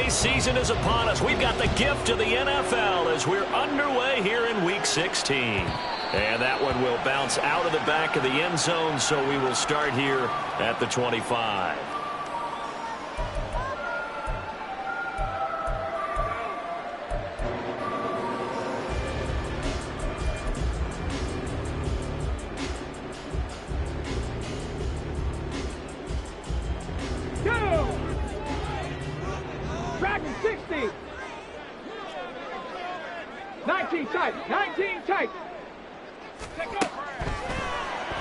NBA season is upon us. We've got the gift of the NFL as we're underway here in Week 16. And that one will bounce out of the back of the end zone, so we will start here at the 25. Dragon 60. 19 tight. 19 tight.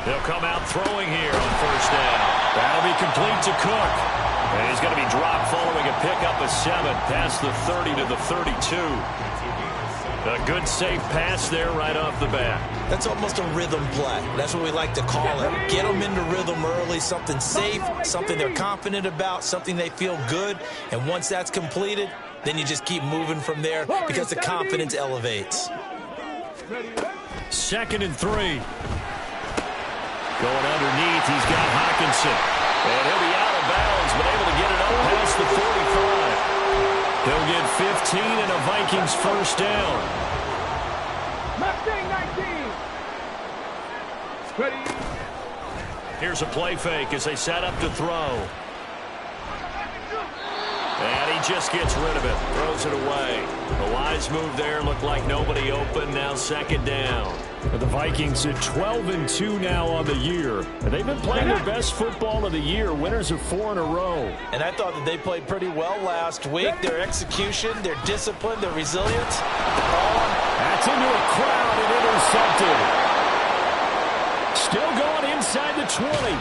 He'll come out throwing here on first down. That'll be complete to Cook. And he's going to be dropped following a pickup of 7 past the 30 to the 32. A good safe pass there right off the bat. That's almost a rhythm play. That's what we like to call it. Get them into rhythm early, something safe, something they're confident about, something they feel good. And once that's completed, then you just keep moving from there because the confidence elevates. 2nd and 3. Going underneath, he's got Hockenson. And he'll be out of bounds, but able to get it up past the 45. He'll get 15 and a Vikings first down. Mustang 19. Ready. Here's a play fake as they set up to throw. And he just gets rid of it, throws it away. A wise move there, looked like nobody open, now 2nd down. The Vikings are 12-2 now on the year. They've been playing their best football of the year, winners of 4 in a row. And I thought that they played pretty well last week. Their execution, their discipline, their resilience. That's into a crowd and intercepted. Still going inside the 20.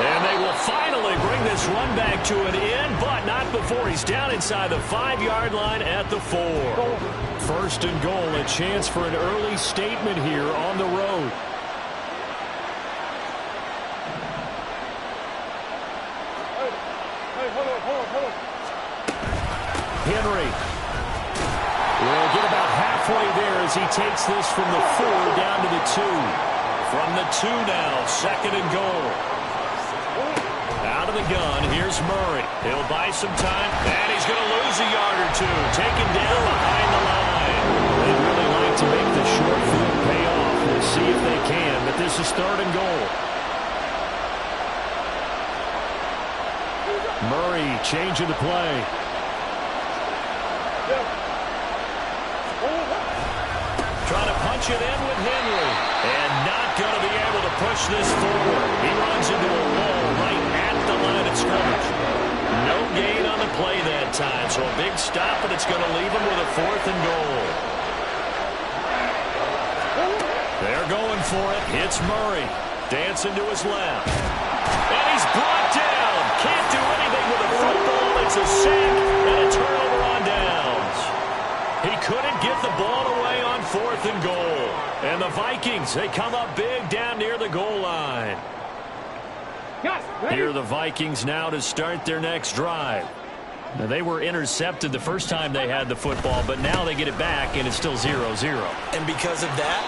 And they will finally bring this run back to an end, but not before he's down inside the 5-yard line at the 4. 1st and goal, a chance for an early statement here on the road. Henry will get about halfway there as he takes this from the 4 down to the 2. From the 2 now, 2nd and goal. Out of the gun, here's Murray. He'll buy some time, and he's going to lose a yard or 2. Taken down behind the line. They'd really like to make the short field pay off. We'll see if they can, but this is 3rd and goal. Murray changing the play. Trying to punch it in with Henry. And not going to be able to push this forward. He runs into a wall right at the line of scrimmage. No gain on the play that time, so a big stop, and it's going to leave him with a 4th and goal. They're going for it. It's Murray. Dancing to his left. And he's brought down. Can't do anything with a football. It's a sack and a turnover on downs. He couldn't get the ball away on 4th and goal. And the Vikings, they come up big down near the goal line. Here are the Vikings now to start their next drive. Now, they were intercepted the first time they had the football, but now they get it back, and it's still 0-0. And because of that,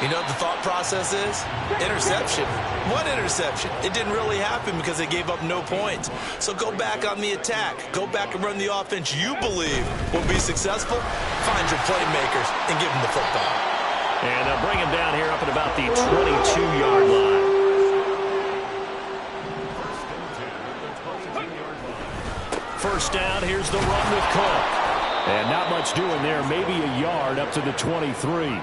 you know what the thought process is? Interception. What interception? It didn't really happen because they gave up no points. So go back on the attack. Go back and run the offense you believe will be successful. Find your playmakers and give them the football. And they'll bring him down here up at about the 22-yard line. First down, here's the run with Cook. And not much doing there, maybe a yard up to the 23.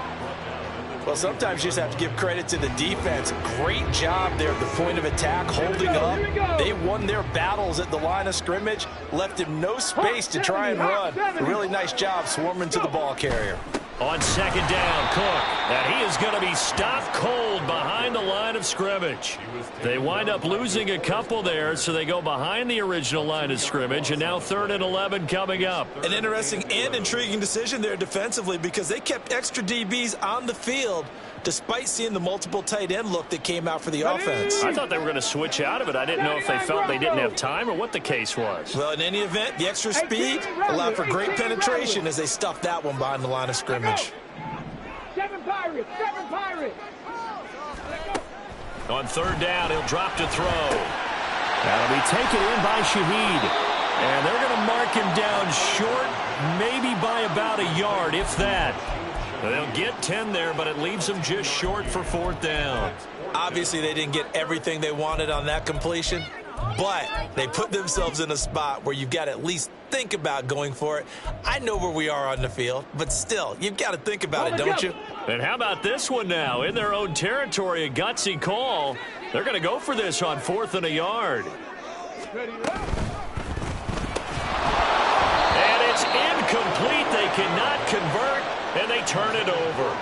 Well, sometimes you just have to give credit to the defense. Great job there at the point of attack, holding up. They won their battles at the line of scrimmage, left him no space to try and run. A really nice job swarming to the ball carrier. On 2nd down, Cook. And he is going to be stopped cold behind the line of scrimmage. They wind up losing a couple there, so they go behind the original line of scrimmage, and now 3rd and 11 coming up. An interesting and intriguing decision there defensively because they kept extra DBs on the field despite seeing the multiple tight end look that came out for the offense. I thought they were going to switch out of it. I didn't know if they felt they didn't have time or what the case was. Well, in any event, the extra speed allowed for great penetration as they stuffed that one behind the line of scrimmage. 7 Pirates! 7 Pirates! On 3rd down, he'll drop to throw. That'll be taken in by Shaheed. And they're going to mark him down short, maybe by about a yard, if that. They'll get 10 there, but it leaves them just short for 4th down. Obviously, they didn't get everything they wanted on that completion, but they put themselves in a spot where you've got to at least think about going for it. I know where we are on the field, but still, you've got to think about it, don't you? And how about this one now? In their own territory, a gutsy call. They're going to go for this on 4th and a yard. And it's incomplete. They cannot convert, and they turn it over.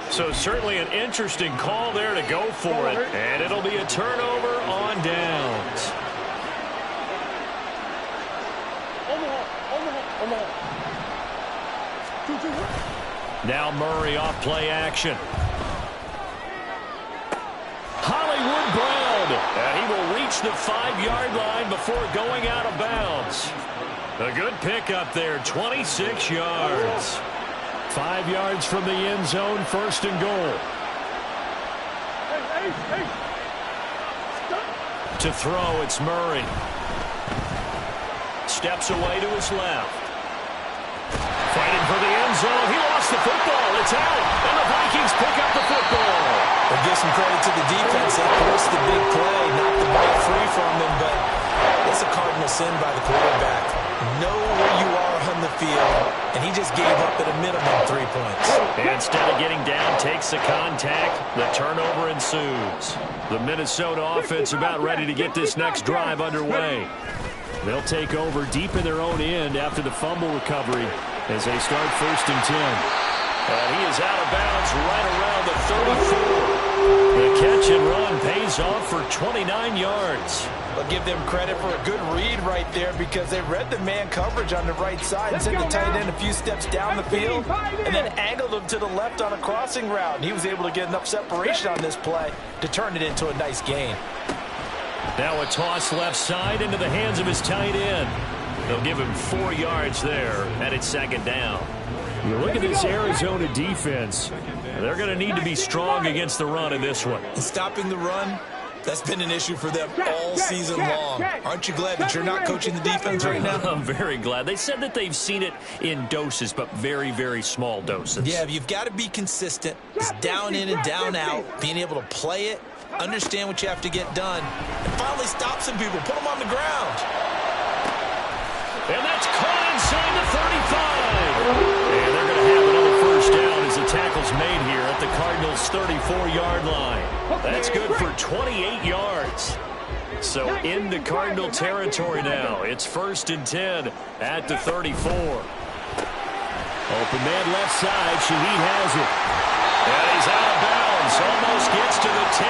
So certainly an interesting call there to go for it. And it'll be a turnover on downs. Now Murray off play action. Hollywood Brown. And he will reach the 5-yard line before going out of bounds. A good pickup there, 26 yards. 5 yards from the end zone, 1st and goal. To throw, it's Murray. Steps away to his left. Fighting for the end zone. He lost the football. It's out. And the Vikings pick up the football. We'll give some credit to the defense. They forced the big play, knocked the ball free from them, but it's a cardinal sin by the quarterback. Know where you are on the field, and he just gave up at a minimum 3 points. Instead of getting down, takes the contact. The turnover ensues. The Minnesota offense about ready to get this next drive underway. They'll take over deep in their own end after the fumble recovery as they start 1st and 10. And he is out of bounds right around the 34. The catch and run pays off for 29 yards. I'll give them credit for a good read right there because they read the man coverage on the right side and sent the tight end a few steps down the field and then angled him to the left on a crossing route. And he was able to get enough separation on this play to turn it into a nice gain. Now a toss left side into the hands of his tight end. They'll give him 4 yards there, and it's 2nd down. You look at this Arizona defense. They're going to need to be strong against the run in this one. And stopping the run, that's been an issue for them all season long. Aren't you glad that you're not coaching the defense right now? I'm very glad. They said that they've seen it in doses, but very, very small doses. Yeah, you've got to be consistent. It's down in and down out, being able to play it, understand what you have to get done, and finally stop some people, put them on the ground. And that's caught inside the 35. And they're going to have another 1st down as the tackle's made here at the Cardinals' 34-yard line. That's good for 28 yards. So into Cardinal territory now. It's 1st and 10 at the 34. Open man left side. Shaheed has it. And he's out of bounds. Almost gets to the 10.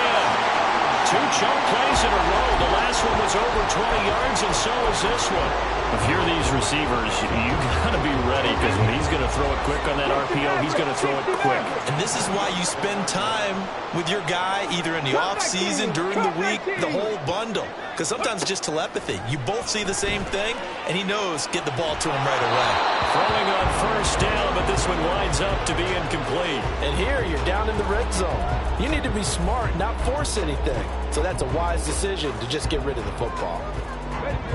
2 chunk plays in a row. The last one was over 20 yards, and so is this one. If you're these receivers, you got to be ready because when he's going to throw it quick on that RPO, he's going to throw it quick. And this is why you spend time with your guy either in the offseason, during the week, the whole bundle. Because sometimes it's just telepathy. You both see the same thing, and he knows get the ball to him right away. Throwing on 1st down, but this one winds up to be incomplete. And here you're down in the red zone. You need to be smart, not force anything. So that's a wise decision to just get rid of the football.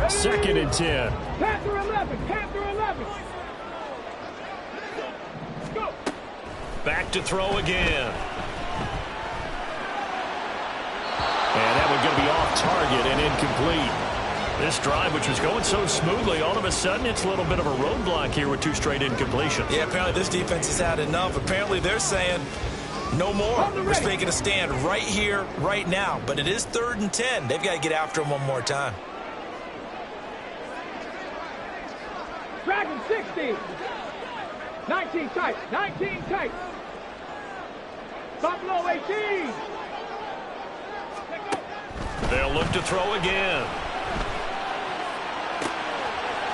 2nd and 10. Panther 11. Panther 11. Go. Back to throw again. And that one going to be off target and incomplete. This drive, which was going so smoothly, all of a sudden it's a little bit of a roadblock here with 2 straight incompletions. Yeah, apparently this defense has had enough. Apparently they're saying no more. We're making a stand right here, right now. But it is 3rd and 10. They've got to get after him one more time. Dragon 60. 19 tight. 19 tight. Buffalo 18. They'll look to throw again.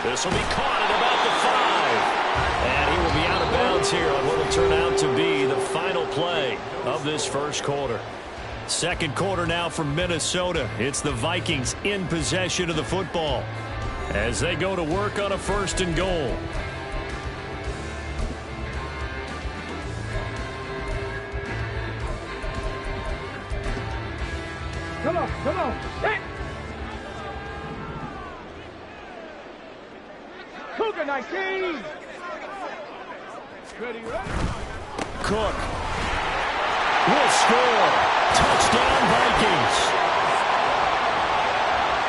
This will be caught at about the 5. And he will be out of bounds here on what will turn out to be the final play of this 1st quarter. 2nd quarter now from Minnesota. It's the Vikings in possession of the football as they go to work on a 1st and goal. Come on, come on. Hey. Second 19. Ready, ready. Cook will score. Touchdown, Vikings.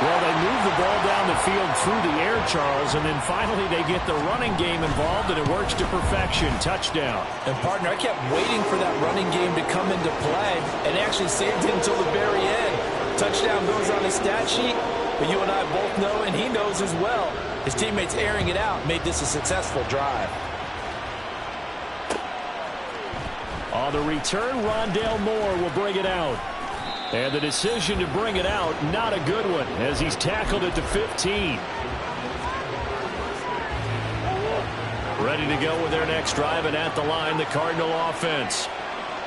Well, they move the ball down the field through the air, Charles, and then finally they get the running game involved, and it works to perfection. Touchdown. And, partner, I kept waiting for that running game to come into play and actually saved it until the very end. Touchdown goes on his stat sheet, but you and I both know, and he knows as well, his teammates airing it out made this a successful drive. On the return, Rondale Moore will bring it out. And the decision to bring it out, not a good one, as he's tackled at the 15. Ready to go with their next drive, and at the line, the Cardinal offense.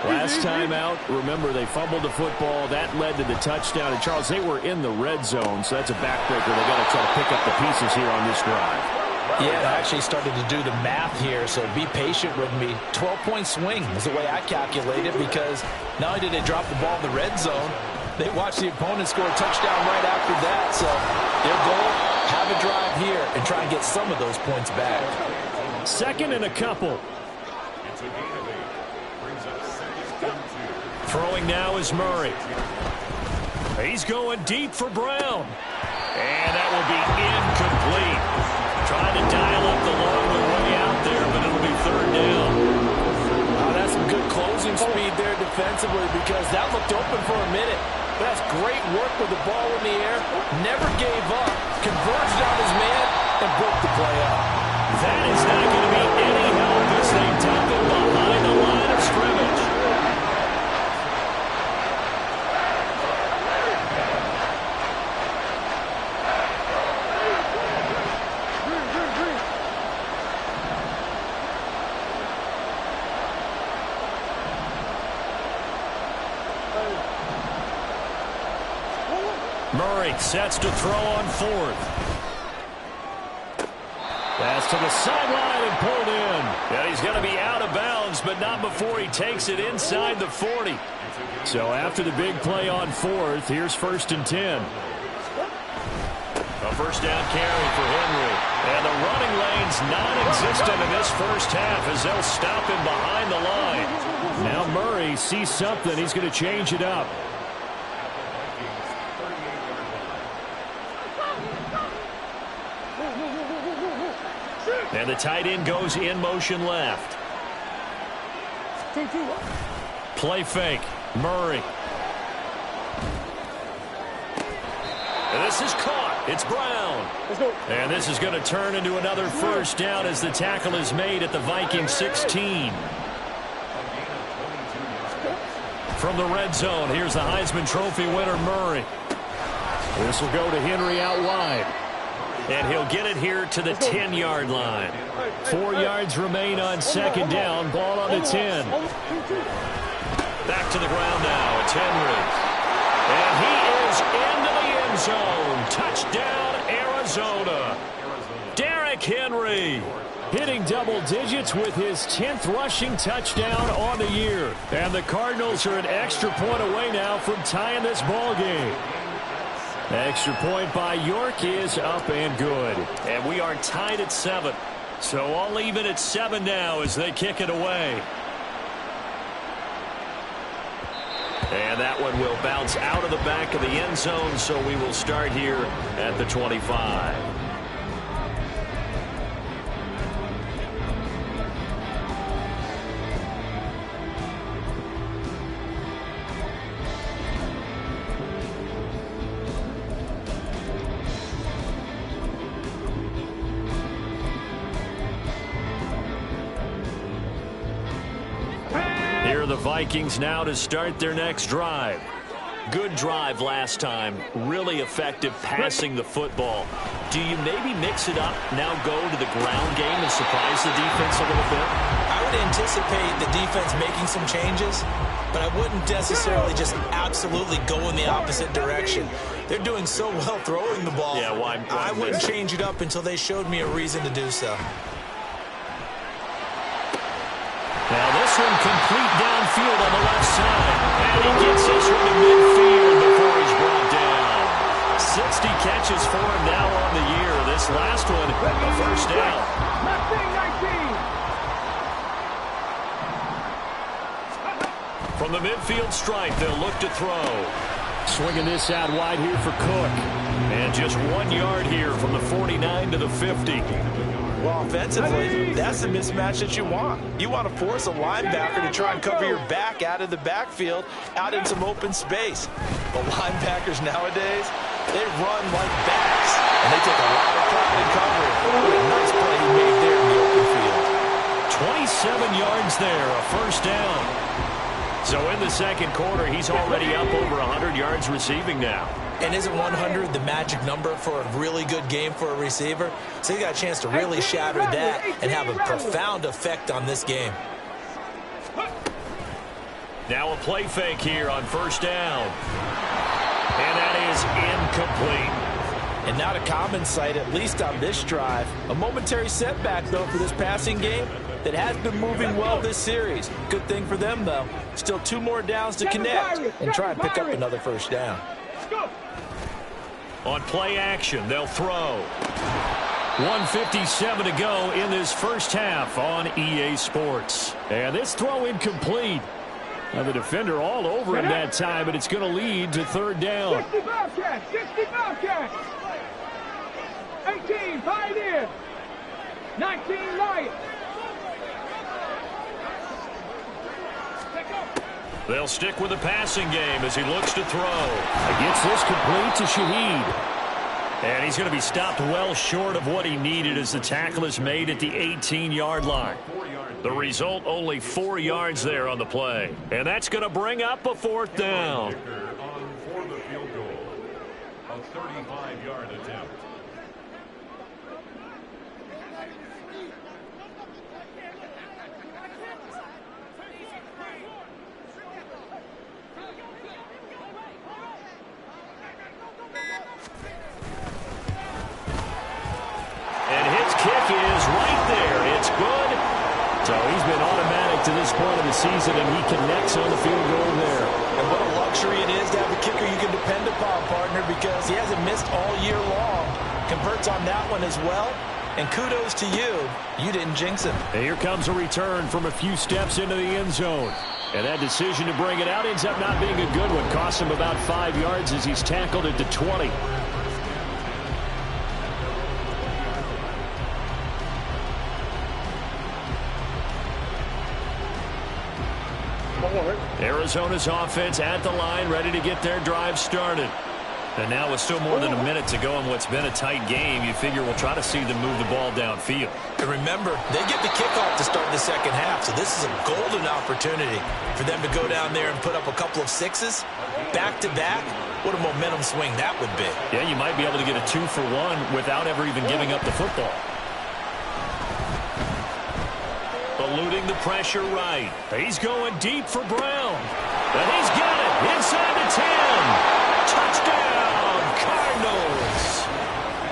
Last time out, remember, they fumbled the football. That led to the touchdown. And, Charles, they were in the red zone, so that's a backbreaker. They got to try to pick up the pieces here on this drive. Yeah, I actually started to do the math here, so be patient with me. 12-point swing is the way I calculate it, because not only did they drop the ball in the red zone, they watched the opponent score a touchdown right after that. So their goal, have a drive here and try and get some of those points back. Second and a couple. Throwing now is Murray. He's going deep for Brown. And that will be incomplete. Trying to dial up the long way out there, but it'll be third down. That's some good closing speed there defensively, because that looked open for a minute. But that's great work with the ball in the air. Never gave up. Converged on his man and broke the play up. That is not going to be any help as they dump it behind the line of scrimmage. Murray sets to throw on fourth. Pass to the sideline and pulled in. And he's going to be out of bounds, but not before he takes it inside the 40. So after the big play on fourth, here's 1st and 10. A first down carry for Henry. And the running lane's non-existent in this first half as they'll stop him behind the line. Now Murray sees something. He's going to change it up. And the tight end goes in motion left. Play fake. Murray. And this is caught. It's Brown. And this is going to turn into another first down as the tackle is made at the Vikings 16. From the red zone, here's the Heisman Trophy winner, Murray. This will go to Henry out wide. And he'll get it here to the 10-yard line. 4 yards remain on second down. Ball on the 10. Back to the ground now. It's Henry. And he is into the end zone. Touchdown, Arizona. Derrick Henry hitting double digits with his 10th rushing touchdown on the year. And the Cardinals are an extra point away now from tying this ball game. Extra point by York is up and good. And we are tied at 7. So all even at 7 now as they kick it away. And that one will bounce out of the back of the end zone, so we will start here at the 25. The Vikings now to start their next drive. Good drive last time. Really effective passing the football. Do you maybe mix it up, now go to the ground game and surprise the defense a little bit? I would anticipate the defense making some changes, but I wouldn't necessarily just absolutely go in the opposite direction. They're doing so well throwing the ball. Yeah, why I wouldn't change it up until they showed me a reason to do so. Now this one complete downfield on the left side. And he gets this one to midfield before he's brought down. 60 catches for him now on the year. This last one, a first down. Left wing 19. From the midfield stripe, they'll look to throw. Swinging this out wide here for Cook. And just 1 yard here from the 49 to the 50. Well, offensively, that's the mismatch that you want. You want to force a linebacker to try and cover your back out of the backfield, out in some open space. But linebackers nowadays, they run like backs, and they take a lot of pride in covering. What a nice play he made there in the open field. 27 yards there, a first down. So in the second quarter, he's already up over 100 yards receiving now. And isn't 100 the magic number for a really good game for a receiver? So he got a chance to really shatter that and have a profound effect on this game. Now a play fake here on first down. And that is incomplete. And not a common sight, at least on this drive. A momentary setback, though, for this passing game that has been moving well this series. Good thing for them, though. Still 2 more downs to connect and try and pick up another first down. On play action, they'll throw. 1:57 to go in this first half on EA Sports. And this throw incomplete. Now the defender all over him that time, but it's going to lead to third down. 60 Bobcats, 60 Bobcats. 18 Pioneers. 19 Lions. They'll stick with the passing game as he looks to throw. He gets this complete to Shaheed. And he's going to be stopped well short of what he needed as the tackle is made at the 18-yard line. The result, only 4 yards there on the play. And that's going to bring up a fourth down. For the field goal, a 35-yard attempt. So he's been automatic to this point of the season, and he connects on the field goal there. And what a luxury it is to have a kicker you can depend upon, partner, because he hasn't missed all year long. Converts on that one as well. And kudos to you. You didn't jinx him. And here comes a return from a few steps into the end zone. And that decision to bring it out ends up not being a good one. Costs him about 5 yards as he's tackled at the 20. Arizona's offense at the line, ready to get their drive started. And now with still more than a minute to go in what's been a tight game, you figure we'll try to see them move the ball downfield. And remember, they get the kickoff to start the second half, so this is a golden opportunity for them to go down there and put up a couple of sixes back-to-back. What a momentum swing that would be. Yeah, you might be able to get a 2-for-1 without ever even giving up the football. Eluding the pressure right. He's going deep for Brown. And he's got it inside the 10. Touchdown, Cardinals.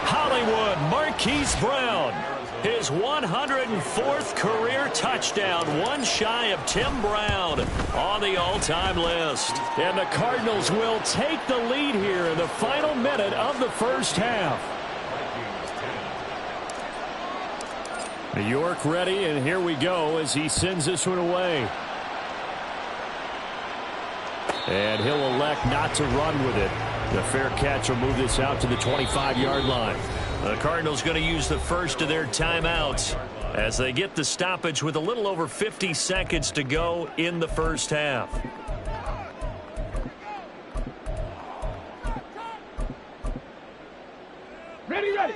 Hollywood Marquise Brown. His 104th career touchdown. One shy of Tim Brown on the all-time list. And the Cardinals will take the lead here in the final minute of the first half. New York ready, and here we go as he sends this one away. And he'll elect not to run with it. The fair catch will move this out to the 25-yard line. The Cardinals going to use the first of their timeouts as they get the stoppage with a little over 50 seconds to go in the first half. Ready, ready.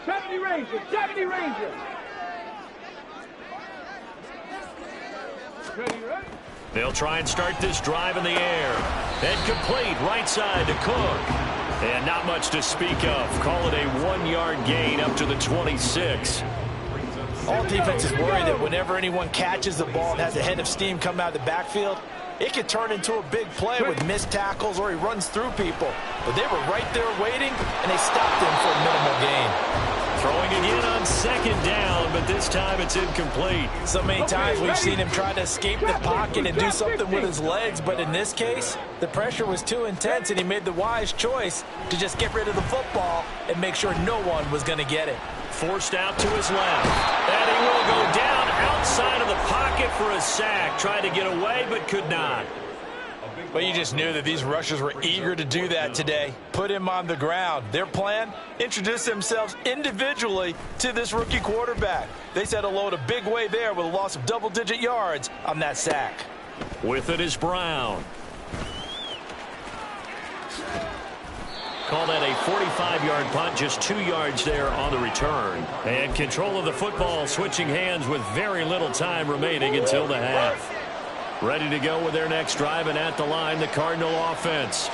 70 Rangers, 70 Rangers. Ready, ready. They'll try and start this drive in the air. And complete right side to Cook. And not much to speak of. Call it a 1-yard gain up to the 26. All defenses worry that whenever anyone catches the ball and has a head of steam come out of the backfield, it could turn into a big play with missed tackles or he runs through people. But they were right there waiting, and they stopped him for a minimal gain. Throwing again on second down, but this time it's incomplete. So many times we've seen him try to escape the pocket and do something with his legs, but in this case, the pressure was too intense, and he made the wise choice to just get rid of the football and make sure no one was going to get it. Forced out to his left. And he will go down outside of the pocket for a sack. Tried to get away, but could not. But you just knew that these rushers were eager to do that today. Put him on the ground. Their plan, introduce themselves individually to this rookie quarterback. They said hello in a big way there with a loss of double-digit yards on that sack. With it is Brown. Call that a 45-yard punt, just 2 yards there on the return. And control of the football, switching hands with very little time remaining until the half. Ready to go with their next drive, and at the line, the Cardinal offense.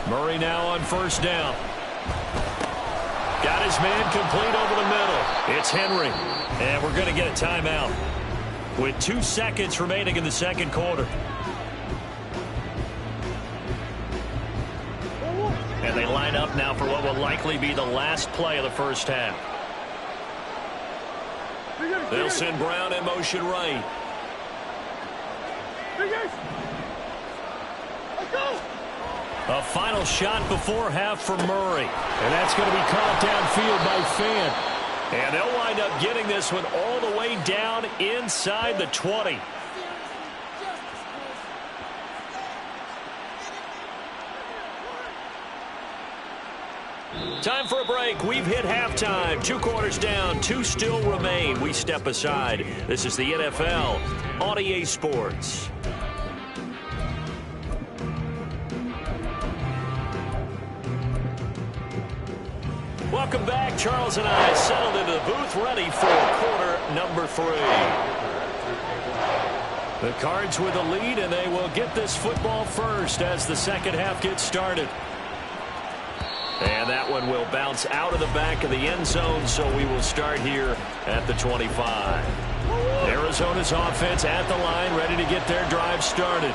Murray now on first down. Got his man complete over the middle. It's Henry, and we're going to get a timeout with 2 seconds remaining in the second quarter. And they line up now for what will likely be the last play of the first half. They'll send Brown in motion right. A final shot before half for Murray. And that's going to be caught downfield by Fant. And they'll wind up getting this one all the way down inside the 20. Time for a break. We've hit halftime. 2 quarters down. 2 still remain. We step aside. This is the NFL on EA Sports. Welcome back. Charles and I settled into the booth, ready for quarter number 3. The Cards with the lead, and they will get this football first as the second half gets started. And that one will bounce out of the back of the end zone, so we will start here at the 25. Arizona's offense at the line, ready to get their drive started.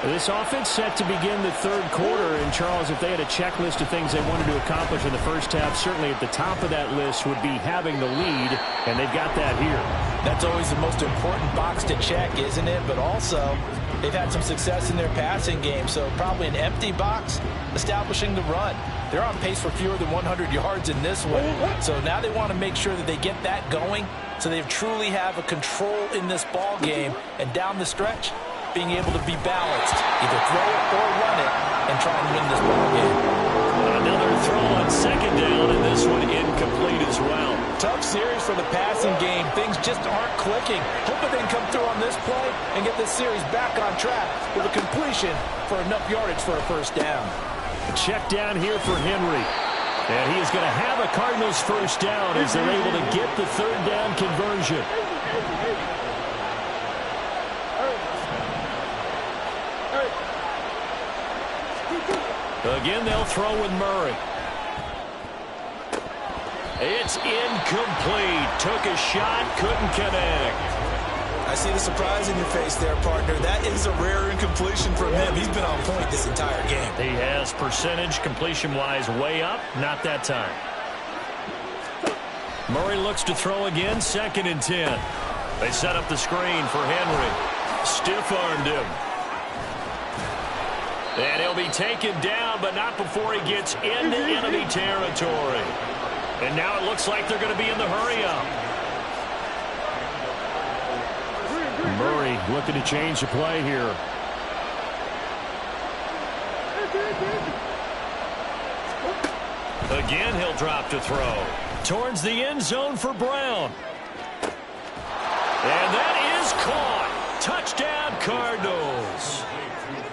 This offense set to begin the third quarter, and Charles, if they had a checklist of things they wanted to accomplish in the first half, certainly at the top of that list would be having the lead, and they've got that here. That's always the most important box to check, isn't it? But also, they've had some success in their passing game, so probably an empty box, establishing the run. They're on pace for fewer than 100 yards in this one, so now they want to make sure that they get that going so they truly have a control in this ball game, and down the stretch, being able to be balanced, either throw it or run it, and try and win this ball game. Another throw on second down, and this one incomplete as well. Tough series for the passing game. Things just aren't clicking. Hoping they can come through on this play and get this series back on track with a completion for enough yardage for a first down. Check down here for Henry. And he is going to have a Cardinals first down as they're able to get the third down conversion. Again, they'll throw with Murray. It's incomplete. Took a shot, couldn't connect. I see the surprise in your face there, partner. That is a rare incompletion from him. He's been on point this entire game. He has percentage completion-wise way up. Not that time. Murray looks to throw again. 2nd and 10. They set up the screen for Henry. Stiff-armed him. And he'll be taken down, but not before he gets into enemy territory. And now it looks like they're going to be in the hurry-up. Murray looking to change the play here. Again, he'll drop to throw. Towards the end zone for Brown. And that is caught. Touchdown, Cardinals.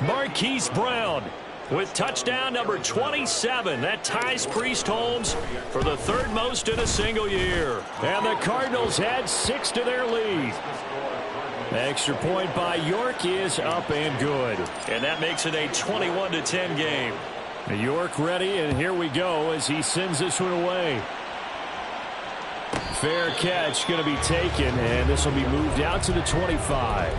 Marquise Brown with touchdown number 27. That ties Priest Holmes for the 3rd most in a single year. And the Cardinals add 6 to their lead. Extra point by York is up and good. And that makes it a 21-10 game. York ready, and here we go as he sends this one away. Fair catch going to be taken, and this will be moved out to the 25.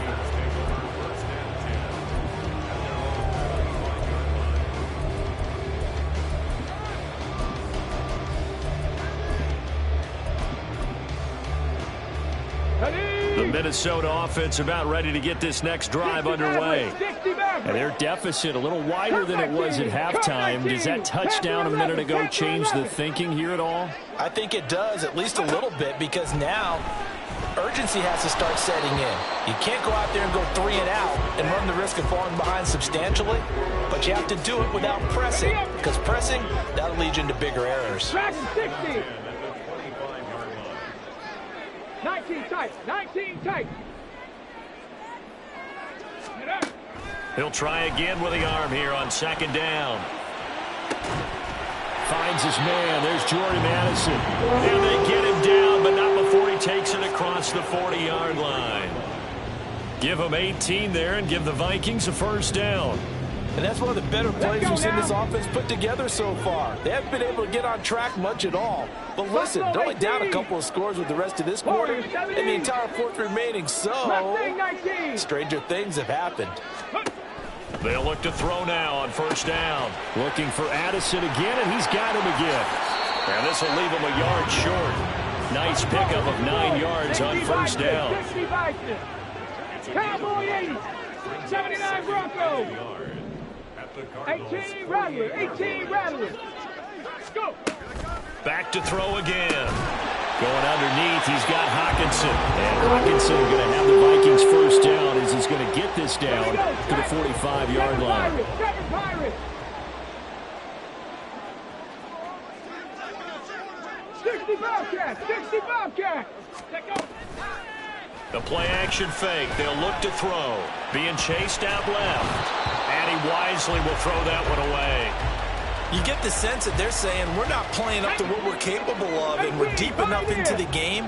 Minnesota offense about ready to get this next drive underway. And their deficit a little wider than it was at halftime. Does that touchdown a minute ago change the thinking here at all? I think it does, at least a little bit, because now urgency has to start setting in. You can't go out there and go 3 and out and run the risk of falling behind substantially, but you have to do it without pressing, because pressing, that'll lead you into bigger errors. Track 60. 19 tight. 19 tight. He'll try again with the arm here on second down. Finds his man. There's Jordan Addison. And they get him down, but not before he takes it across the 40-yard line. Give him 18 there and give the Vikings a first down. And that's one of the better plays we've seen this offense put together so far. They haven't been able to get on track much at all. But listen, they're only down a couple of scores with the rest of this quarter and the entire fourth remaining. So, stranger things have happened. They'll look to throw now on first down. Looking for Addison again, and he's got him again. And this will leave him a yard short. Nice pickup of 9 yards on first down. Cowboy 80. 79 Broncos. 18 Rattlers. 18 Rattlers. Go. Back to throw again. Going underneath, he's got Hockenson. And Hockenson going to have the Vikings first down as he's going to get this down to the 45-yard line. 60 Bobcats. 60 Bobcats. The play action fake. They'll look to throw. Being chased out left. And he wisely will throw that one away. You get the sense that they're saying we're not playing up to what we're capable of, and we're deep enough into the game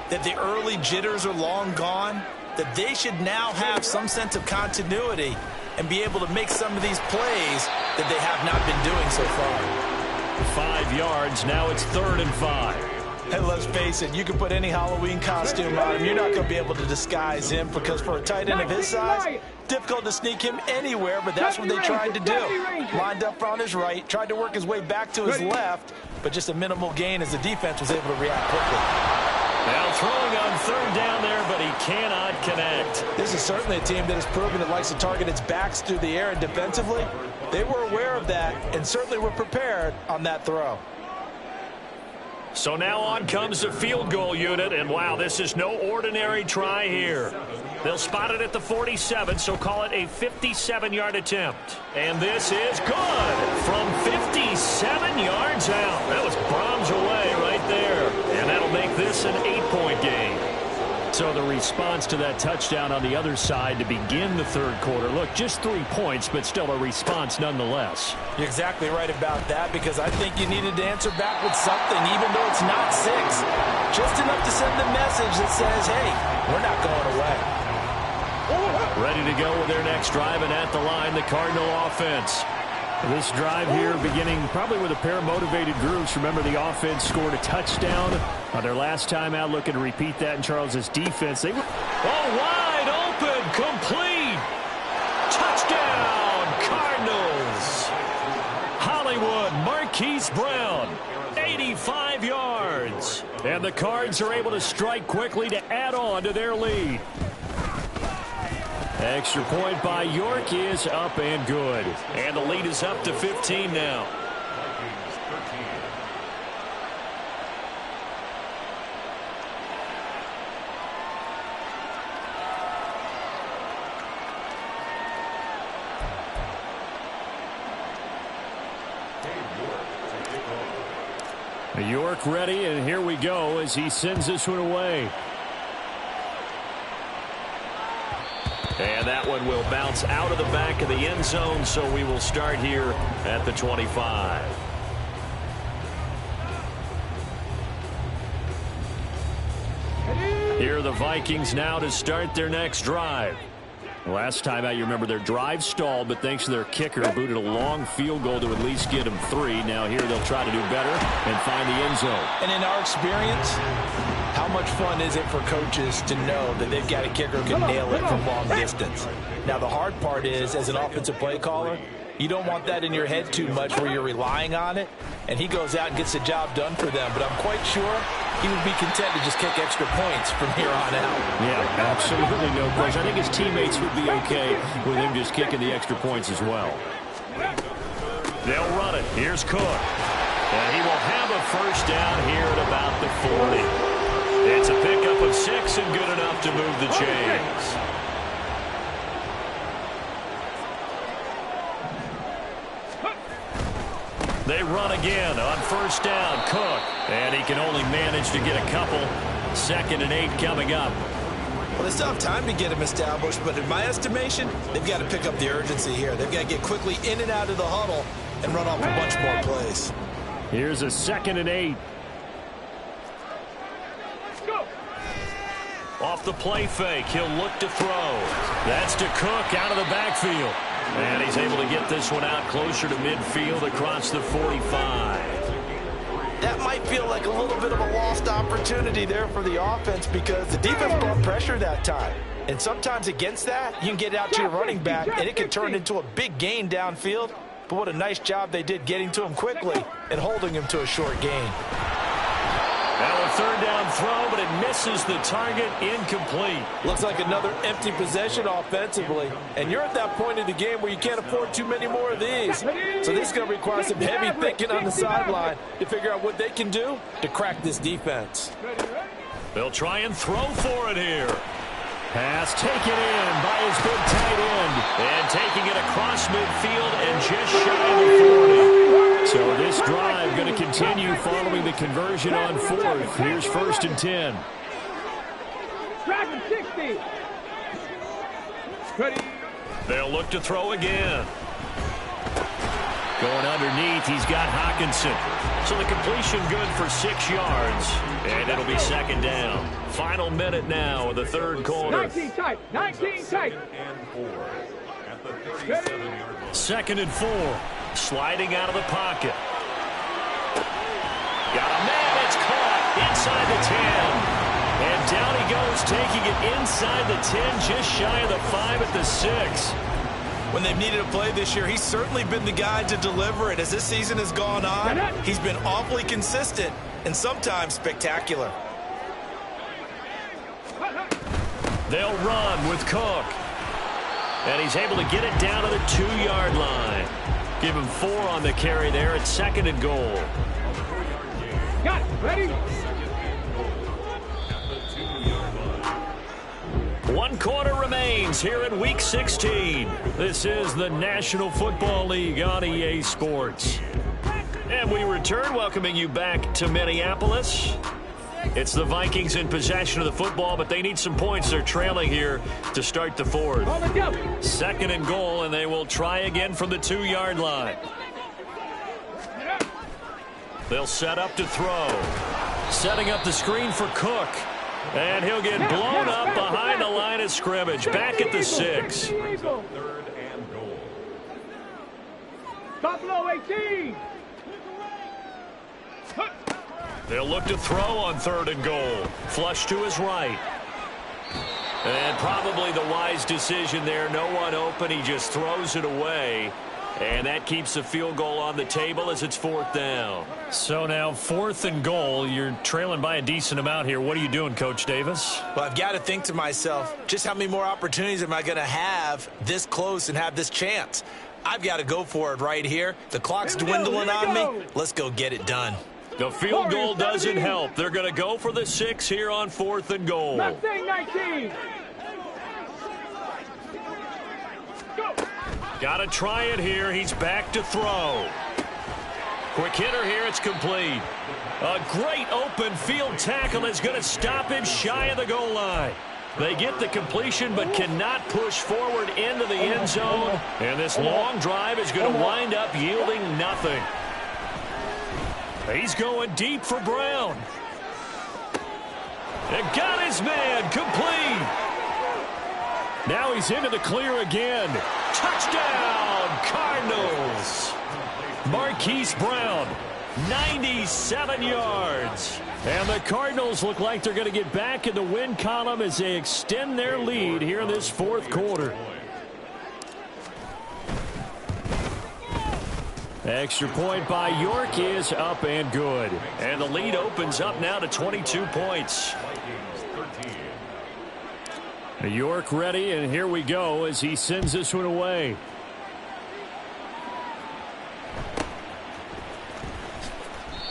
that the early jitters are long gone, that they should now have some sense of continuity and be able to make some of these plays that they have not been doing so far. 5 yards. Now it's 3rd and 5. Hey, let's face it, you can put any Halloween costume on him. You're not going to be able to disguise him, because for a tight end of his size, difficult to sneak him anywhere, but that's what they tried to do. Lined up on his right, tried to work his way back to his left, but just a minimal gain as the defense was able to react quickly. Now throwing on 3rd down there, but he cannot connect. This is certainly a team that has proven it likes to target its backs through the air, and defensively, they were aware of that and certainly were prepared on that throw. So now on comes the field goal unit, and wow, this is no ordinary try here. They'll spot it at the 47, so call it a 57-yard attempt. And this is good from 57 yards out. That was bombs away right there. And that'll make this an 8-point game. So the response to that touchdown on the other side to begin the 3rd quarter. Look, just 3 points, but still a response nonetheless. You're exactly right about that, because I think you needed to answer back with something, even though it's not 6. Just enough to send the message that says, hey, we're not going away. Ready to go with their next drive, and at the line, the Cardinal offense. This drive here beginning probably with a pair of motivated groups. Remember, the offense scored a touchdown on their last time out. Looking to repeat that in Charles's defense. They were wide open, complete. Touchdown, Cardinals. Hollywood, Marquise Brown, 85 yards. And the Cards are able to strike quickly to add on to their lead. Extra point by York is up and good. And the lead is up to 15 now. York ready, and here we go as he sends this one away. And that one will bounce out of the back of the end zone, so we will start here at the 25. Here are the Vikings now to start their next drive. Last time out, you remember their drive stalled, but thanks to their kicker, booted a long field goal to at least get them 3. Now here they'll try to do better and find the end zone. And in our experience, how much fun is it for coaches to know that they've got a kicker who can nail it from long distance? Now the hard part is, as an offensive play caller, You don't want that in your head too much where you're relying on it, and he goes out and gets the job done for them. But I'm quite sure he would be content to just kick extra points from here on out. Yeah, absolutely no question. I think his teammates would be okay with him just kicking the extra points as well. They'll run it. Here's Cook. And he will have a first down here at about the 40. It's a pickup of 6 and good enough to move the chains. They run again on first down. Cook. And he can only manage to get a couple. 2nd and 8 coming up. Well, they still have time to get him established, but in my estimation, they've got to pick up the urgency here. They've got to get quickly in and out of the huddle and run off a bunch more plays. Here's a 2nd and 8. Off the play fake, he'll look to throw. That's to Cook out of the backfield. And he's able to get this one out closer to midfield across the 45. That might feel like a little bit of a lost opportunity there for the offense because the defense brought pressure that time. And sometimes against that, you can get it out to your running back, and it can turn into a big gain downfield. But what a nice job they did getting to him quickly and holding him to a short gain. Now a 3rd down throw, but it misses the target, incomplete. Looks like another empty possession offensively. And you're at that point in the game where you can't afford too many more of these. So this is going to require some heavy thinking on the sideline to figure out what they can do to crack this defense. They'll try and throw for it here. Pass taken in by his big tight end. And taking it across midfield and just shy of the 40. So this drive going to continue following the conversion on 4th. Here's 1st and 10. Tracking 60. Ready. They'll look to throw again. Going underneath, he's got Hockenson. So the completion good for 6 yards. And it'll be 2nd down. Final minute now of the 3rd quarter. 19 tight. 19 tight. And 4 at the 37-yard line. 2nd and 4. Sliding out of the pocket. Got a man. It's caught inside the 10. And down he goes, taking it inside the 10, just shy of the 5 at the 6. When they've needed a play this year, he's certainly been the guy to deliver it. As this season has gone on, he's been awfully consistent and sometimes spectacular. They'll run with Cook. And he's able to get it down to the 2-yard line. Give him 4 on the carry there at 2nd and goal. Got it. Ready. 1 quarter remains here in Week 16. This is the National Football League on EA Sports. And we return, welcoming you back to Minneapolis. It's the Vikings in possession of the football, but they need some points. They're trailing here to start the 4th. 2nd and goal, and they will try again from the 2-yard line. They'll set up to throw. Setting up the screen for Cook. And he'll get blown up behind the line of scrimmage. Back at the 6. 3rd and goal. Buffalo 18. They'll look to throw on 3rd and goal. Flush to his right. And probably the wise decision there. No one open. He just throws it away. And that keeps the field goal on the table as it's 4th down. So now 4th and goal. You're trailing by a decent amount here. What are you doing, Coach Davis? Well, I've got to think to myself, just how many more opportunities am I going to have this close and have this chance? I've got to go for it right here. The clock's dwindling on me. Let's go get it done. The field goal doesn't help. They're going to go for the 6 here on 4th and goal. 19. Got to try it here. He's back to throw. Quick hitter here. It's complete. A great open field tackle is going to stop him shy of the goal line. They get the completion but cannot push forward into the end zone. And this long drive is going to wind up yielding nothing. He's going deep for Brown. And got his man complete. Now he's into the clear again. Touchdown, Cardinals. Marquise Brown, 97 yards. And the Cardinals look like they're going to get back in the win column as they extend their lead here in this 4th quarter. Extra point by York is up and good. And the lead opens up now to 22 points. York ready, and here we go as he sends this one away.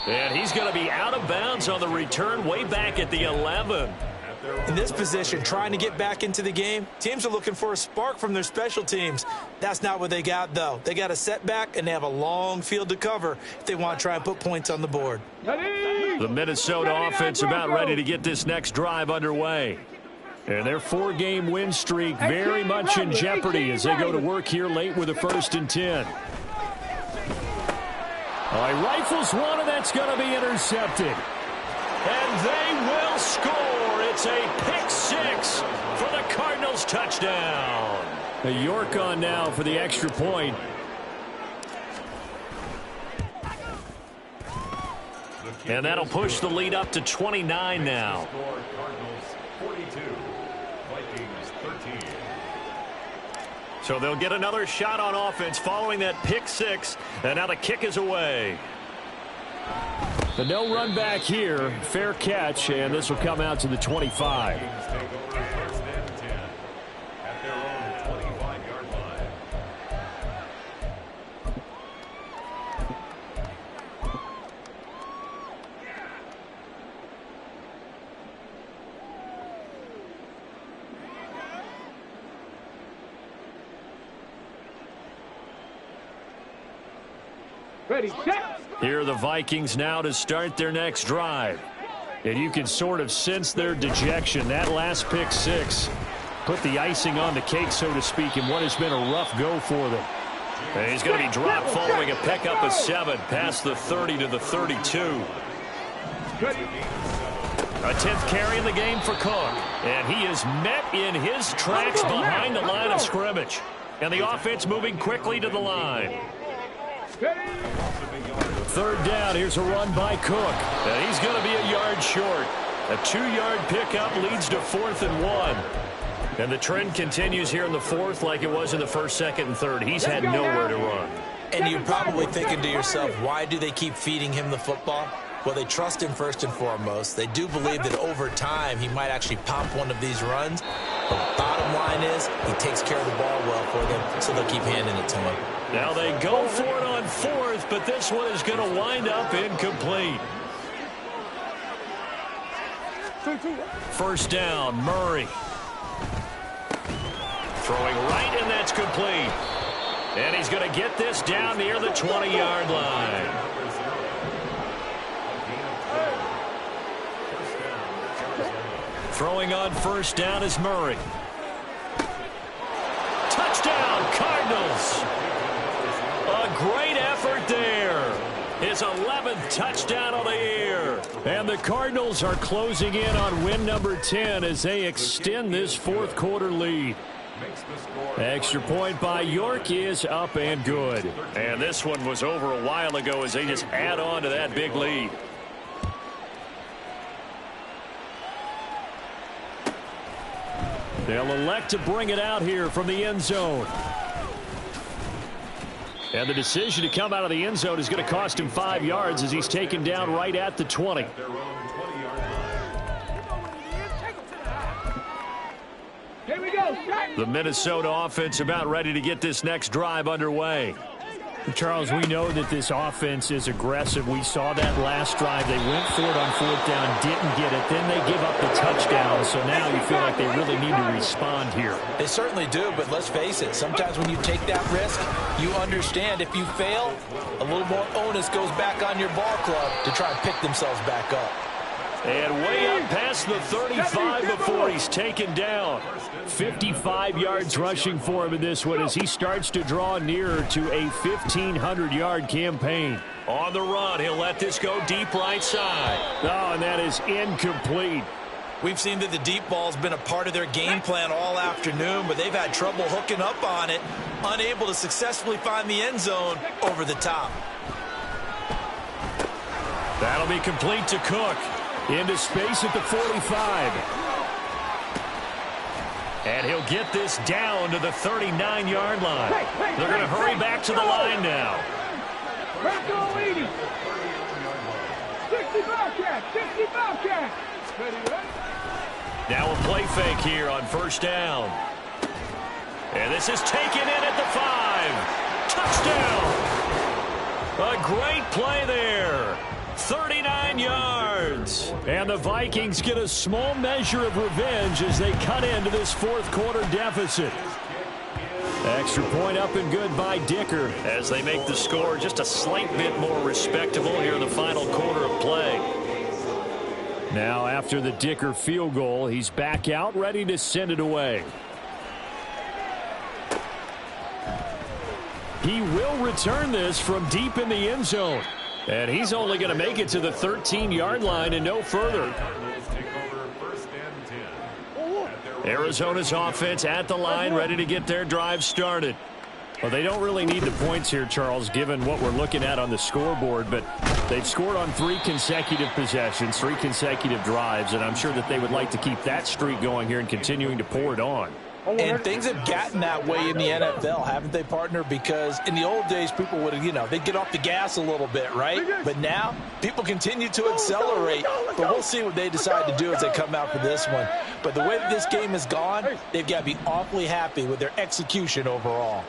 And he's going to be out of bounds on the return way back at the 11. In this position, trying to get back into the game, teams are looking for a spark from their special teams. That's not what they got, though. They got a setback, and they have a long field to cover if they want to try and put points on the board. The Minnesota offense about ready to get this next drive underway. And their 4-game win streak very much in jeopardy as they go to work here late with a 1st and 10. All right, rifles one, and that's going to be intercepted. And they will score. It's a pick 6 for the Cardinals touchdown. York on now for the extra point. And that'll push the lead up to 29 now. So they'll get another shot on offense following that pick 6. And now the kick is away. The no run back here. Fair catch, and this will come out to the 25. Ready, set. Here are the Vikings now to start their next drive. And you can sort of sense their dejection. That last pick 6 put the icing on the cake, so to speak, in what has been a rough go for them. And he's going to be dropped following a pickup of 7 past the 30 to the 32. A 10th carry in the game for Cook. And he is met in his tracks behind the line of scrimmage. And the offense moving quickly to the line. 3rd down. Here's a run by Cook. And he's going to be a yard short. A 2-yard pickup leads to 4th and 1. And the trend continues here in the 4th like it was in the 1st, 2nd, and 3rd. He's had nowhere to run. And you're probably thinking to yourself, why do they keep feeding him the football? Well, they trust him first and foremost. They do believe that over time he might actually pop one of these runs. But bottom line is he takes care of the ball well for them, so they'll keep handing it to him. Now they go for it on 4th, but this one is going to wind up incomplete. 1st down, Murray. Throwing right, and that's complete. And he's going to get this down near the 20-yard line. Throwing on 1st down is Murray. Touchdown, Cardinals. A great effort there. His 11th touchdown of the year. And the Cardinals are closing in on win number 10 as they extend this 4th quarter lead. Extra point by York is up and good. And this one was over a while ago as they just add on to that big lead. They'll elect to bring it out here from the end zone. And the decision to come out of the end zone is going to cost him 5 yards as he's taken down right at the 20. Here we go. The Minnesota offense about ready to get this next drive underway. Charles, we know that this offense is aggressive. We saw that last drive. They went for it on 4th down, didn't get it. Then they give up the touchdown. So now you feel like they really need to respond here. They certainly do, but let's face it. Sometimes when you take that risk, you understand if you fail, a little more onus goes back on your ball club to try and pick themselves back up. And way up past the 35 before he's taken down. 55 yards rushing for him in this one as he starts to draw nearer to a 1,500-yard campaign. On the run, he'll let this go deep right side. Oh, and that is incomplete. We've seen that the deep ball's been a part of their game plan all afternoon, but they've had trouble hooking up on it, unable to successfully find the end zone over the top. That'll be complete to Cook. Into space at the 45. And he'll get this down to the 39-yard line. They're going to hurry back to the line now. Back all 80. 60 Bobcat. 60 Bobcat. Ready, ready? Now a play fake here on first down. And this is taken in at the 5. Touchdown. A great play there. 39 yards. And the Vikings get a small measure of revenge as they cut into this fourth quarter deficit. Extra point up and good by Dicker as they make the score just a slight bit more respectable here in the final quarter of play. Now after the Dicker field goal, he's back out ready to send it away. He will return this from deep in the end zone. And he's only going to make it to the 13-yard line and no further. Arizona's offense at the line, ready to get their drive started. Well, they don't really need the points here, Charles, given what we're looking at on the scoreboard. But they've scored on 3 consecutive possessions, 3 consecutive drives, and I'm sure that they would like to keep that streak going here and continuing to pour it on. And things have gotten that way in the NFL, haven't they, partner? Because in the old days, people would, they'd get off the gas a little bit, right? But now, people continue to accelerate. But we'll see what they decide to do as they come out for this one. But the way that this game has gone, they've got to be awfully happy with their execution overall.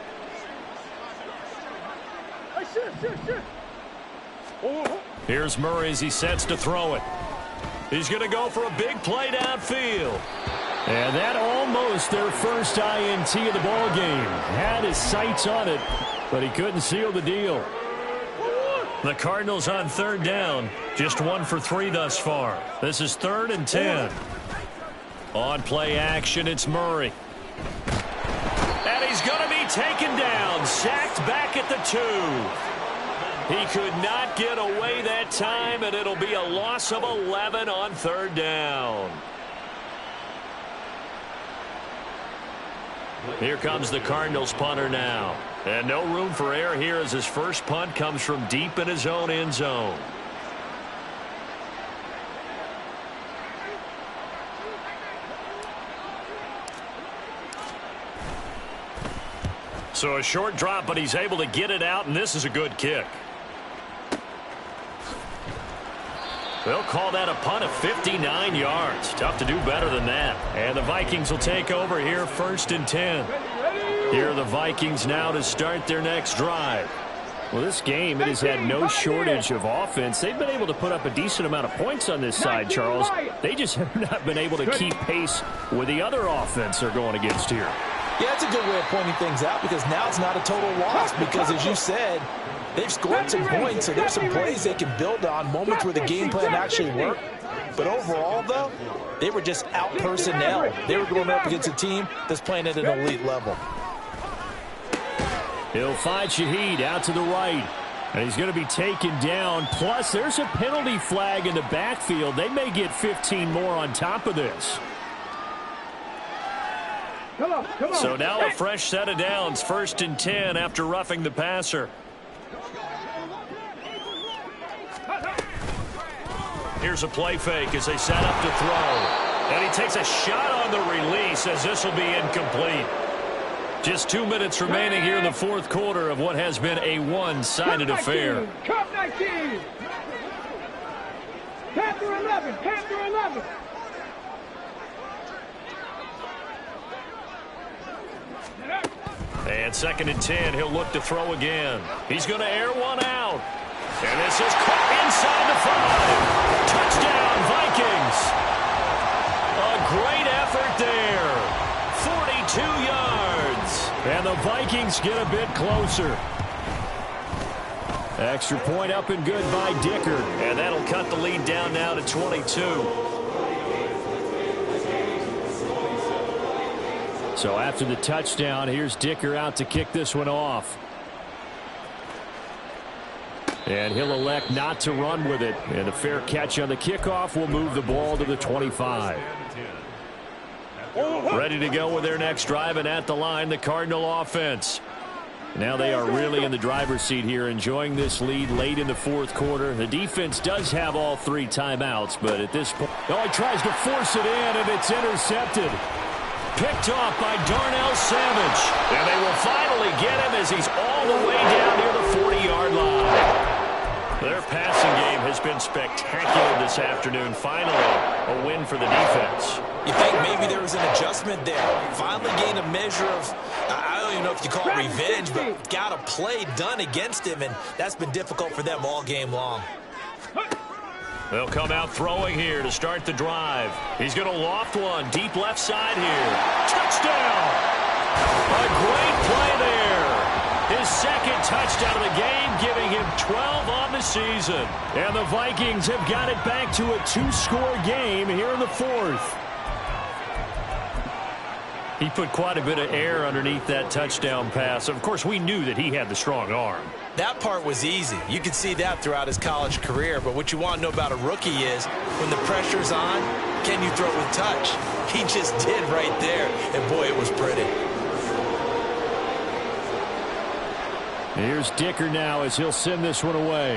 Here's Murray as he sets to throw it. He's going to go for a big play downfield. And that almost their first INT of the ball game. Had his sights on it, but he couldn't seal the deal. The Cardinals on third down, just 1 for 3 thus far. This is 3rd and 10. On play action, it's Murray. And he's going to be taken down, sacked back at the 2. He could not get away that time, and it'll be a loss of 11 on third down. Here comes the Cardinals punter now. And no room for error here as his first punt comes from deep in his own end zone. So a short drop, but he's able to get it out, and this is a good kick. They'll call that a punt of 59 yards. Tough to do better than that. And the Vikings will take over here 1st and 10. Here are the Vikings now to start their next drive. Well, this game, it has had no shortage of offense. They've been able to put up a decent amount of points on this side, Charles. They just have not been able to keep pace with the other offense they're going against here. Yeah, that's a good way of pointing things out because now it's not a total loss because, as you said, they've scored some points, so there's some plays they can build on, moments where the game plan actually worked. But overall, though, they were just out-personnel. They were going up against a team that's playing at an elite level. He'll find Shaheed out to the right. And he's going to be taken down. Plus, there's a penalty flag in the backfield. They may get 15 more on top of this. Come on. So now a fresh set of downs. 1st and 10 after roughing the passer. Here's a play fake as they set up to throw. And he takes a shot on the release as this will be incomplete. Just 2 minutes remaining here in the fourth quarter of what has been a one-sided affair. Cup 19. Panther 11. Panther 11. And 2nd and 10, he'll look to throw again. He's going to air one out. And this is caught inside the 5. Touchdown, Vikings. A great effort there. 42 yards. And the Vikings get a bit closer. Extra point up and good by Dicker. And that'll cut the lead down now to 22. So after the touchdown, here's Dicker out to kick this one off. And he'll elect not to run with it. And a fair catch on the kickoff will move the ball to the 25. Ready to go with their next drive, and at the line, the Cardinal offense. Now they are really in the driver's seat here, enjoying this lead late in the fourth quarter. The defense does have all 3 timeouts, but at this point, he tries to force it in, and it's intercepted. Picked off by Darnell Savage. And they will finally get him as he's all the way down near the 40-yard line. been spectacular this afternoon. Finally, a win for the defense. You think maybe there was an adjustment there. Finally gained a measure of, I don't even know if you call it revenge, but got a play done against him, and that's been difficult for them all game long. They'll come out throwing here to start the drive. He's going to loft one deep left side here. Touchdown! A great play there. His second touchdown of the game, giving him 12 on the season. And the Vikings have got it back to a 2-score game here in the fourth. He put quite a bit of air underneath that touchdown pass. Of course, we knew that he had the strong arm. That part was easy. You could see that throughout his college career. But what you want to know about a rookie is when the pressure's on, can you throw it with touch? He just did right there. And, boy, it was pretty. Here's Dicker now as he'll send this one away.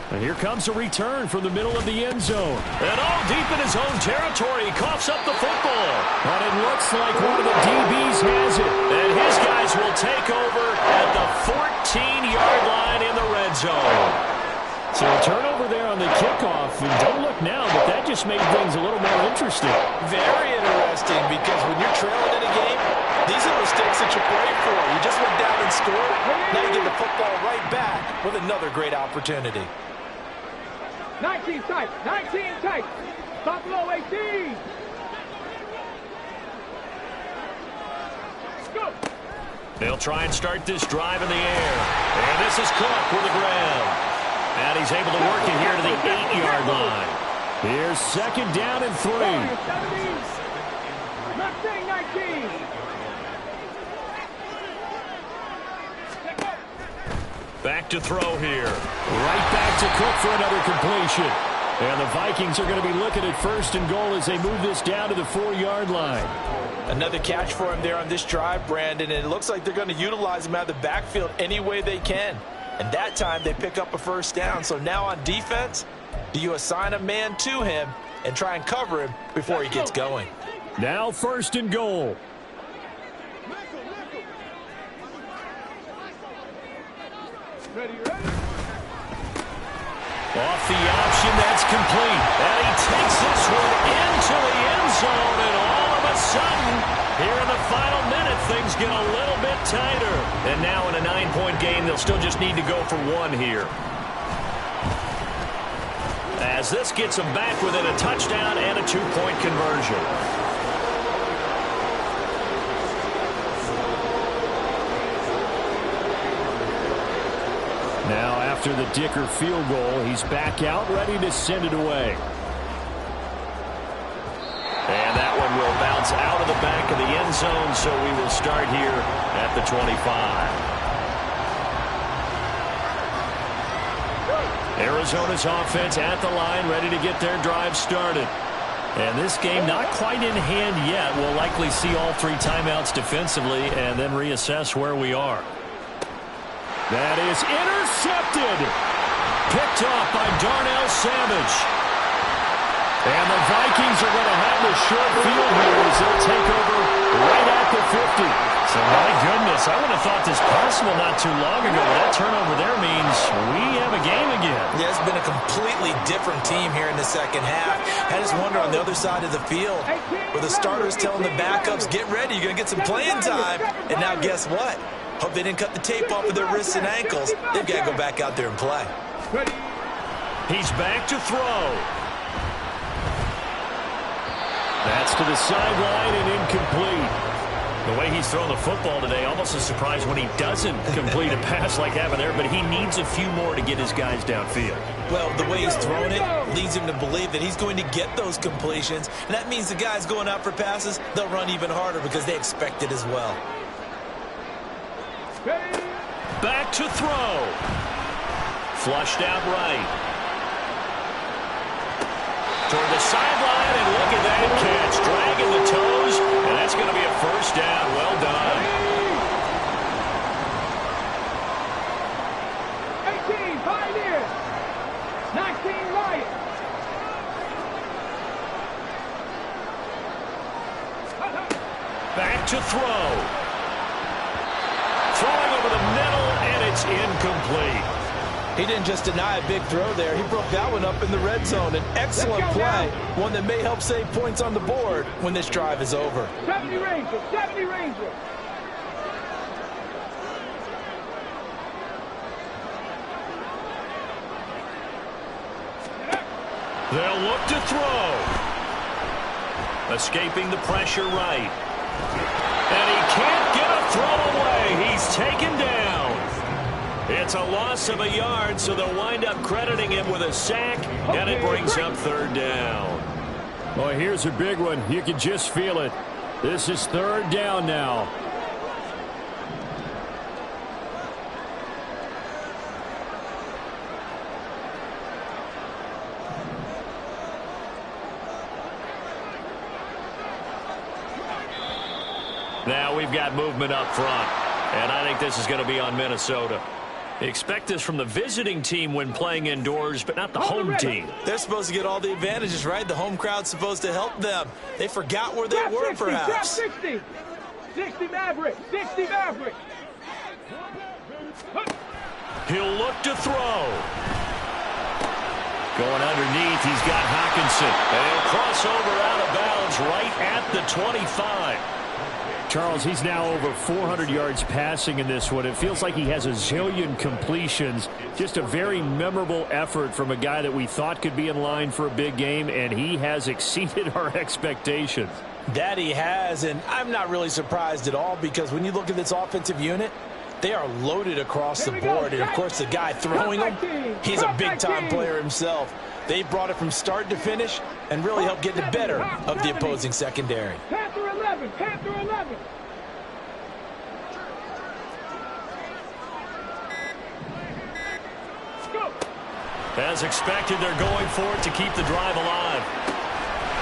And here comes a return from the middle of the end zone. And all deep in his own territory, he coughs up the football. But it looks like one of the DBs has it. And his guys will take over at the 14-yard line in the red zone. So a turnover there on the kickoff. And don't look now, but that just made things a little more interesting. Very interesting, because when you're trailing in a game, these are mistakes that you pray for. You just went down and scored. Now you get the football right back with another great opportunity. 19 tight, 19 tight. Buffalo 18. Go. They'll try and start this drive in the air. And this is Cook with the ground. And he's able to work it here to the 8-yard line. Here's second down and 3. Mustang 19. Back to throw here. Right back to Cook for another completion. And the Vikings are going to be looking at first and goal as they move this down to the 4-yard line. Another catch for him there on this drive, Brandon, and it looks like they're going to utilize him out of the backfield any way they can. And that time they pick up a first down. So now on defense, do you assign a man to him and try and cover him before he gets going? Now first and goal. Ready, ready. Off the option, that's complete. And he takes this one into the end zone, and all of a sudden, here in the final minute, things get a little bit tighter. And now in a 9-point game, they'll still just need to go for one here. As this gets them back within a touchdown and a 2-point conversion. Now, after the Dicker field goal, he's back out, ready to send it away. And that one will bounce out of the back of the end zone, so we will start here at the 25. Arizona's offense at the line, ready to get their drive started. And this game not quite in hand yet. We'll likely see all 3 timeouts defensively and then reassess where we are. That is intercepted. Picked off by Darnell Savage. And the Vikings are going to have the short field here as they'll take over right at the 50. So, my goodness, I would have thought this possible not too long ago. That turnover there means we have a game again. Yeah, it's been a completely different team here in the second half. I just wonder on the other side of the field, where the starters telling the backups, get ready, you're going to get some playing time. And now guess what? Hope they didn't cut the tape off of their wrists and ankles. They've got to go back out there and play. He's back to throw. That's to the sideline and incomplete. The way he's thrown the football today, almost a surprise when he doesn't complete a pass like having there, but he needs a few more to get his guys downfield. Well, the way he's thrown it leads him to believe that he's going to get those completions, and that means the guys going out for passes, they'll run even harder because they expect it as well. Back to throw. Flushed out right. Toward the sideline, and look at that catch. Dragging the toes, and that's going to be a first down. Well done. 18, Pioneers. 19, Lions. Back to throw. Throwing over the middle. It's incomplete. He didn't just deny a big throw there. He broke that one up in the red zone. An excellent play, one that may help save points on the board when this drive is over. 70 Rangers, 70 Rangers. They'll look to throw. Escaping the pressure right. And he can't get a throw away. He's taken down. It's a loss of a yard, so they'll wind up crediting him with a sack, and it brings up third down. Well, here's a big one. You can just feel it. This is third down now. Now we've got movement up front, and I think this is going to be on Minnesota. Expect this from the visiting team when playing indoors, but not the home team. They're supposed to get all the advantages, right? The home crowd's supposed to help them. They forgot where they were, perhaps. 60. 60 Maverick. 60 Maverick. He'll look to throw. Going underneath, he's got Hockenson. And he'll cross over out of bounds right at the 25. Charles, he's now over 400 yards passing in this one. It feels like he has a zillion completions. Just a very memorable effort from a guy that we thought could be in line for a big game, and he has exceeded our expectations. That he has, and I'm not really surprised at all, because when you look at this offensive unit, they are loaded across the board. And, of course, the guy throwing them, he's a big-time player himself. They brought it from start to finish and really helped get the better of the opposing secondary. Panther 11. Panther 11. Go. As expected, they're going for it to keep the drive alive.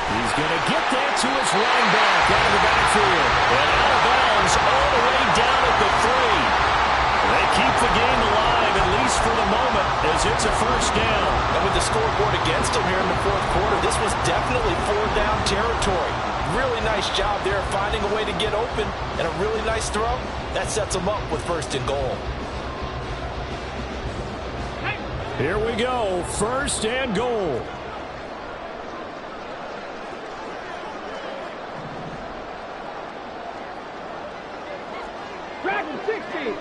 He's going to get that to his running back out of the backfield. And out of bounds all the way down at the 3. They keep the game alive, at least for the moment, as it's a first down. And with the scoreboard against them here in the fourth quarter, this was definitely four-down territory. Really nice job there finding a way to get open, and a really nice throw. That sets them up with first and goal. Here we go, first and goal. Dragon 60.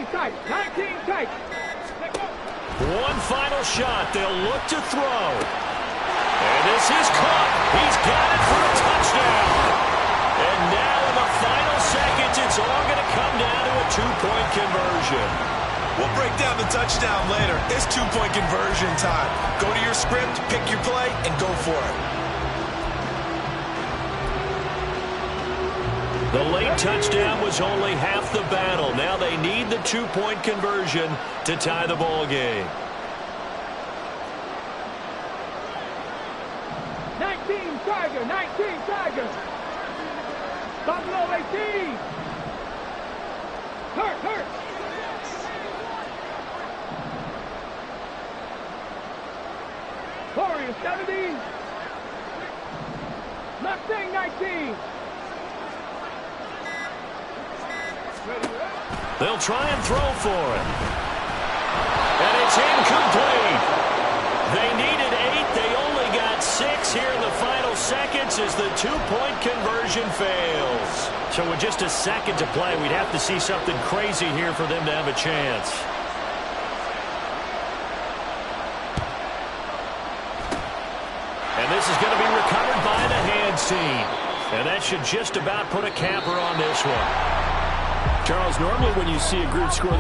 Tight, 19 tight. One final shot. They'll look to throw. And this is caught. He's got it for a touchdown. And now in the final seconds, it's all going to come down to a two-point conversion. We'll break down the touchdown later. It's two-point conversion time. Go to your script, pick your play, and go for it. The late touchdown was only half the battle. Now they need the two-point conversion to tie the ball game. 19 Tiger, 19 Tiger. Buffalo 18. Hurt. Warriors 70. Mustang 19. They'll try and throw for it. And it's incomplete. They needed 8. They only got 6 here in the final seconds as the two-point conversion fails. So with just a second to play, we'd have to see something crazy here for them to have a chance. And this is going to be recovered by the hands team. And that should just about put a capper on this one. Charles, normally when you see a group score